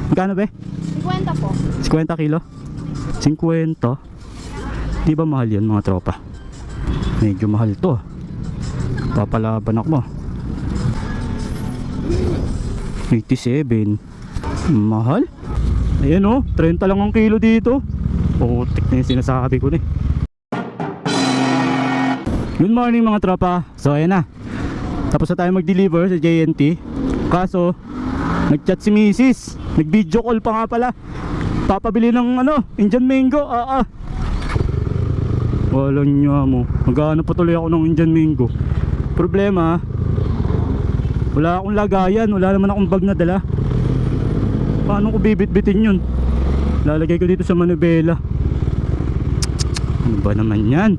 Magkano be? 50 po. 50 kilo? 50? Di ba mahal yan mga tropa? Medyo mahal to. Papalaban ako mo. 87. Mahal? Ayan o, 30 lang ang kilo dito. Putik na yung sinasabi ko na eh. Good morning mga tropa. So ayan na, tapos na tayo mag-deliver sa JNT. Kaso nag-chat si Mrs. Nag-video call pa nga pala. Papabili ng Indian mango. Wala niya mo. Maghanap pa tuloy ako ng Indian mango. Problema, wala akong lagayan. Wala naman akong bag na dala. Paano ko bibit-bitin yun? Lalagay ko dito sa manubela. Ano ba naman yan?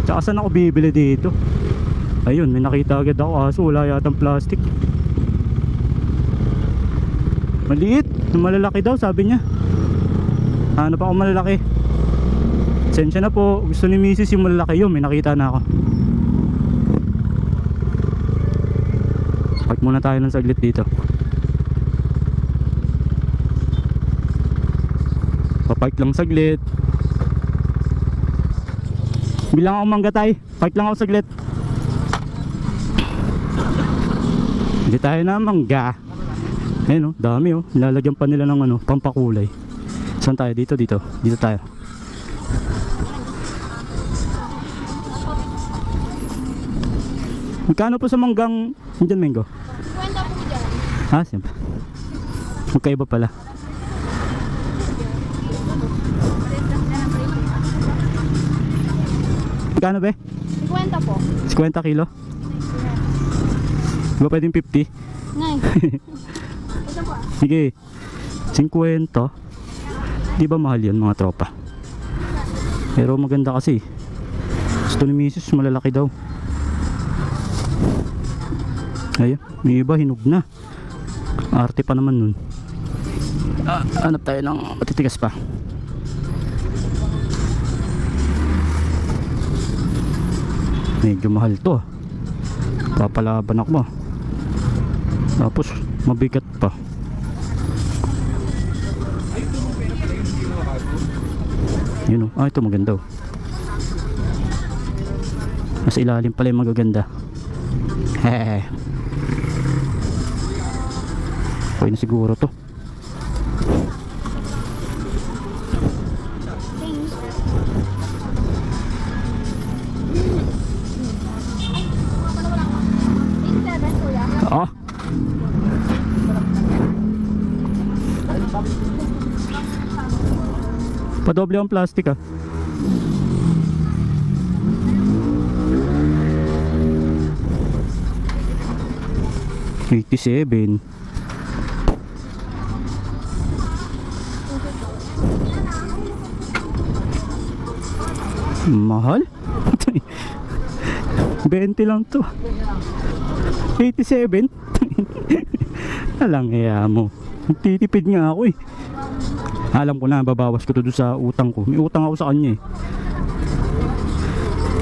Tsaka saan ako bibili dito? Ayun, may nakita agad ako. Kaso wala yatang plastic. Maliit, malalaki daw sabi niya. Ano pa ako malalaki? Sensya na po, gusto ni Mrs. yung malalaki. Yun, may nakita na ako. Park muna tayo ng saglit dito. Papark lang saglit. Bilang ako mangga tayo. Park lang ako saglit. Hindi tayo na mangga. Ayun dami nilalagyan pa nila ng pampakulay. Saan tayo? Dito tayo. Magkano po sa manggang Indian mango? 50 po dyan. Siyempre. Magkaiba pala. Magkano be? 50 po. 50 kilo? Di ba pwedeng 50? Ngay. Ito po. Sige, 50. Di ba mahal yan mga tropa? Pero maganda kasi. Gusto ni Mrs. malalaki daw. Ayun, may iba hinog na. Arte pa naman nun. Hanap tayo ng matitigas pa. Medyo mahal to. Papalaban ako mo. Tapos mabigat pa. Yun ito maganda nasa ilalim pala yung magaganda. Hehehe. Okay na siguro to. Padoble ang plastic 87. Mahal? 20 lang to. 87. Alang mo. Titipid nga ako Alam ko na, babawas ko to doon sa utang ko. May utang ako sa kanya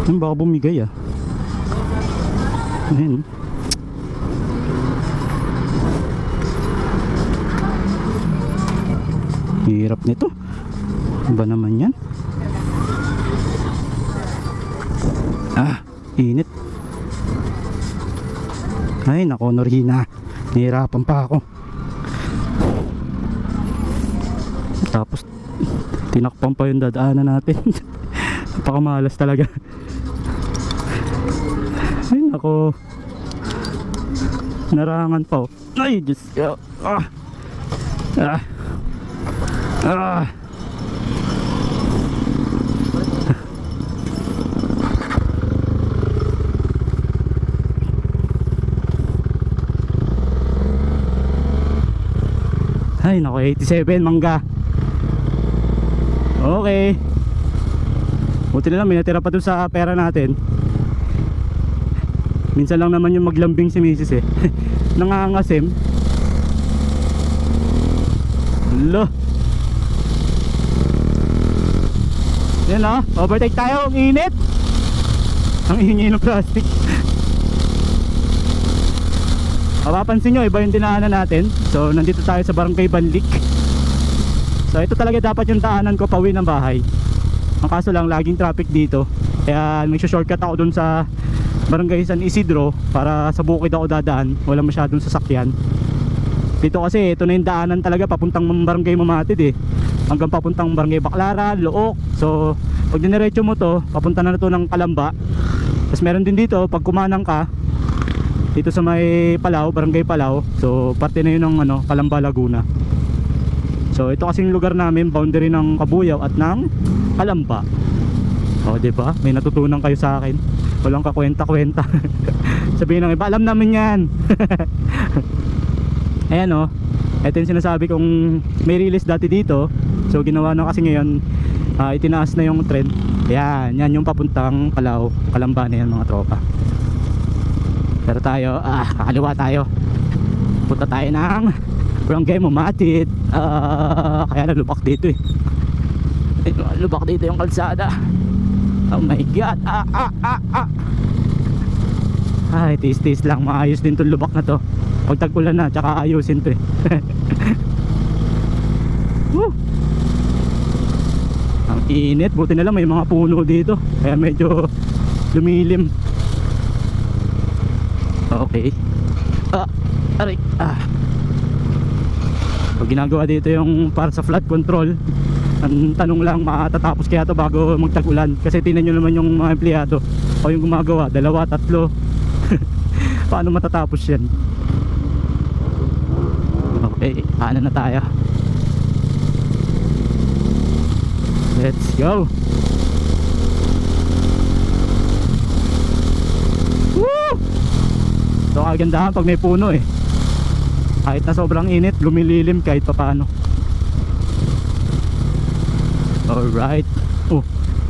baka bumigay Ayan. Hirap nito. Ano ba naman yan? Init. Ay nako Norina, nahirapan pa ako. Tapos tinakpan pa yung dadaanan natin. Napakamalas talaga. Ay nako, narangan pa Ay Diyos ko. Ay nako, 87 mangga. Okay. Buti na lang may natira pa dun sa pera natin. Minsan lang naman yung maglambing si Mrs. Nangangasim. Lo. Yan overtake tayo. Ang init. Ang ingay ng plastic. Mapapansin nyo, iba yung dinaanan natin. So nandito tayo sa Barangay Banlik. So ito talaga dapat yung daanan ko pauwi ng bahay. Ang kaso lang, laging traffic dito. Kaya shortcut ako dun sa Barangay San Isidro para sa bukid ako dadaan. Wala masyadong sasakyan. Dito kasi ito na yung daanan talaga papuntang Barangay Mamatid eh. Hanggang papuntang Barangay Baclaran, Look. So pag diniretso mo to, papunta na to ng Kalamba. Tapos meron din dito pag kumanang ka dito sa may Palaw, Barangay Palaw. So parte na yun ng Kalamba, Laguna. So ito kasing lugar namin, boundary ng Kabuyaw at ng Kalamba. O diba? May natutunan kayo sa akin. Walang kakwenta-kwenta. Sabihin ng iba, alam namin yan. Ayan o. Ito yung sinasabi kong may release dati dito. So ginawa na kasi ngayon, itinaas na yung trend. Yan yung papuntang Palaw, Kalamba na yan mga tropa. Pero tayo, kakaliwa tayo. Punta tayo ng Barangay Mamatid. Kaya nalubak dito eh. Lubak dito yung kalsada. Oh my god. Ay, tis lang. Maayos din itong lubak na to. Pag tag-ulan na, tsaka ayusin to eh. Woo! Ang init. Buti na lang may mga puno dito. Kaya medyo lumilim. Okay. Aray. Pag ginagawa dito yung para sa flood control, ang tanong lang, matatapos kaya to bago magtag-ulan? Kasi tingnan nyo naman yung mga empleyado o yung gumagawa, 2, 3. Paano matatapos yan? Okay, paano na tayo? Let's go! Woo! So kagandahan pag may puno eh. Kahit na sobrang init, lumililim kahit papaano. Alright. Oh,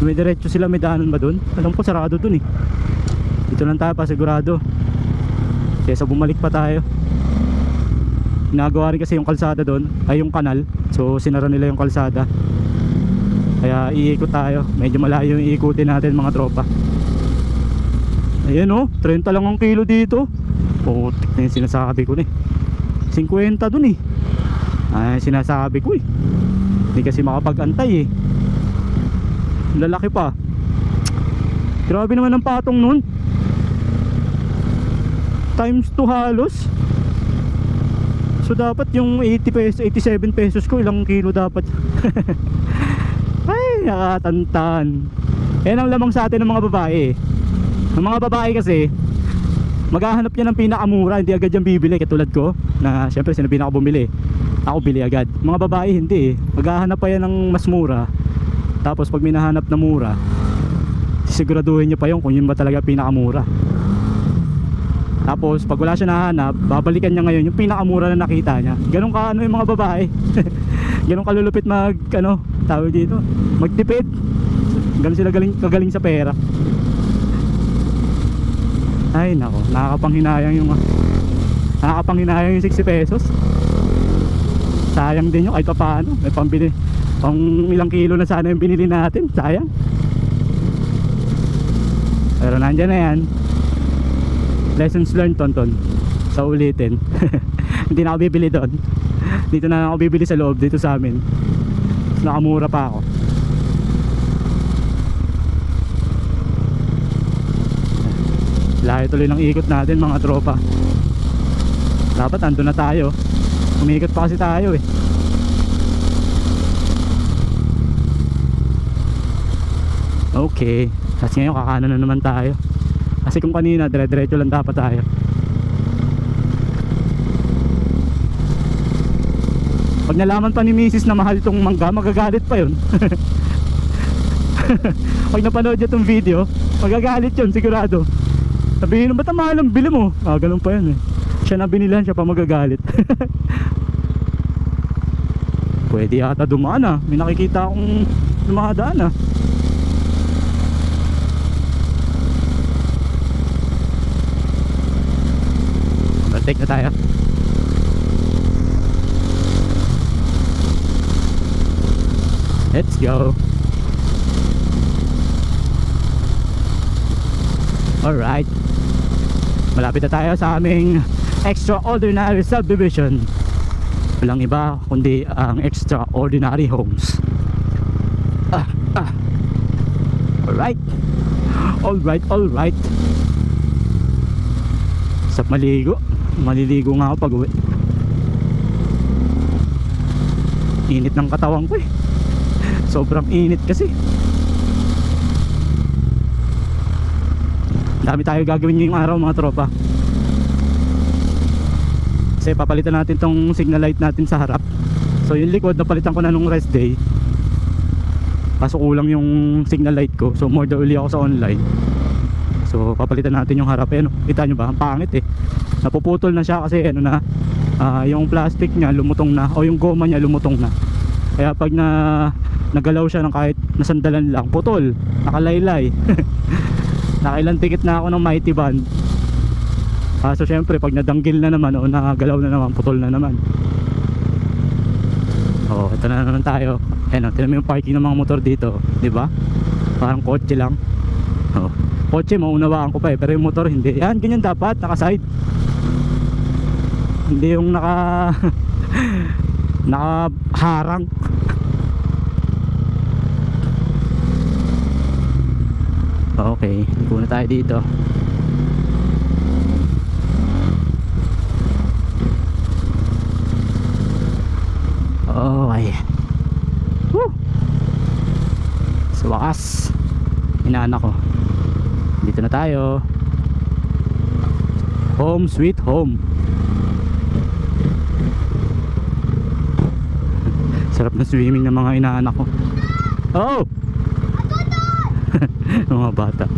may diretso sila, may daanan ba dun? Alam ko sarado dun eh. Dito lang tayo pa sigurado. Kesa bumalik pa tayo. Ginagawa rin kasi yung kalsada dun, ay yung kanal. So sinara nila yung kalsada. Kaya iikot tayo. Medyo malayo yung iikutin natin mga tropa. Ayan oh, 30 lang ang kilo dito. Putik na yung sinasabi ko na eh. 50 dun eh. Ay sinasabi ko eh. Hindi kasi makapag-antay eh. Lalaki pa. Grabe naman ang patong nun. Times 2 halos. So dapat yung 80 pesos, 87 pesos ko, ilang kilo dapat. Ay nakatantan. Yan ang lamang sa atin ng mga babae. Ng mga babae kasi maghahanap niya ng pinakamura, hindi agad yung bibili. Katulad ko na syempre sino pinakabumili, ako bili agad. Mga babae hindi eh. Maghahanap pa yan ng mas mura. Tapos pag may nahanap na mura, siguraduhin niyo pa yung kung yun ba talaga pinakamura. Tapos pag wala siya nahanap, babalikan niya ngayon yung pinakamura na nakita niya. Ganun ka yung mga babae. Ganun kalulupit tawag dito, magtipid. Ganun sila kagaling sa pera. Ay nako, nakakapanghinayang yung 60 pesos. Sayang din yung kahit pa paano. May pambili, pang ilang kilo na sana yung binili natin. Sayang. Pero nandyan na yan. Lessons learned, tonton. Sa ulitin. Hindi na ako bibili doon. Dito na ako bibili sa loob, dito sa amin. Nakamura pa ako. Layo tuloy ng ikot natin mga tropa. Dapat ando na tayo. Umikot pa kasi tayo eh. Okay. Kasi ngayon kakanan na naman tayo. Kasi kung kanina dire-diretso lang dapat tayo. Pag nalaman pa ni Mrs. na mahal itong mangga, magagalit pa yun. Pag napanood niya itong video, magagalit yun sigurado. Sabihin mo, ba't ang mahal ang bili mo? Ganun pa yun eh. Siya na binilhan, siya pa magagalit. Pwede yata dumaan ah. May nakikita akong dumadaan ah. Take na tayo. Let's go. Alright. Malapit na tayo sa aming Extraordinary Subdivision. Walang iba kundi ang Extraordinary Homes. Alright. Alright. Sa maligo. Maliligo nga ako pag uwi. Init ng katawan ko eh. Sobrang init kasi. Dami tayo gagawin ngayong araw mga tropa. Kasi papalitan natin tong signal light natin sa harap. So yung likod napalitan ko na nung rest day. Kaso kulang yung signal light ko. So more uli ako sa online. So papalitan natin yung harap. Ano, kita nyo ba? Ang pangit eh. Napuputol na siya kasi ano na, yung plastic niya lumutong na, o yung goma niya lumutong na. Kaya pag nagalaw siya ng kahit nasandalan lang, putol, nakalaylay. Nakailang tikit na ako ng Mighty Band. So syempre pag nadanggil na naman o nagalaw na naman, putol na naman. Ito na naman tayo. Tignan mo yung parking ng mga motor dito, di ba? Parang kotse lang. Kotse maunawaan ko pa eh, pero yung motor hindi. Yan, ganyan dapat, naka-side. Hindi yung nakaharang. Okay, liko na tayo dito. Okay. Woo! Sa wakas, inaanak ko. Dito na tayo. Home sweet home. Sarap na swimming ng mga inaanak ko. Oh! Mga bata.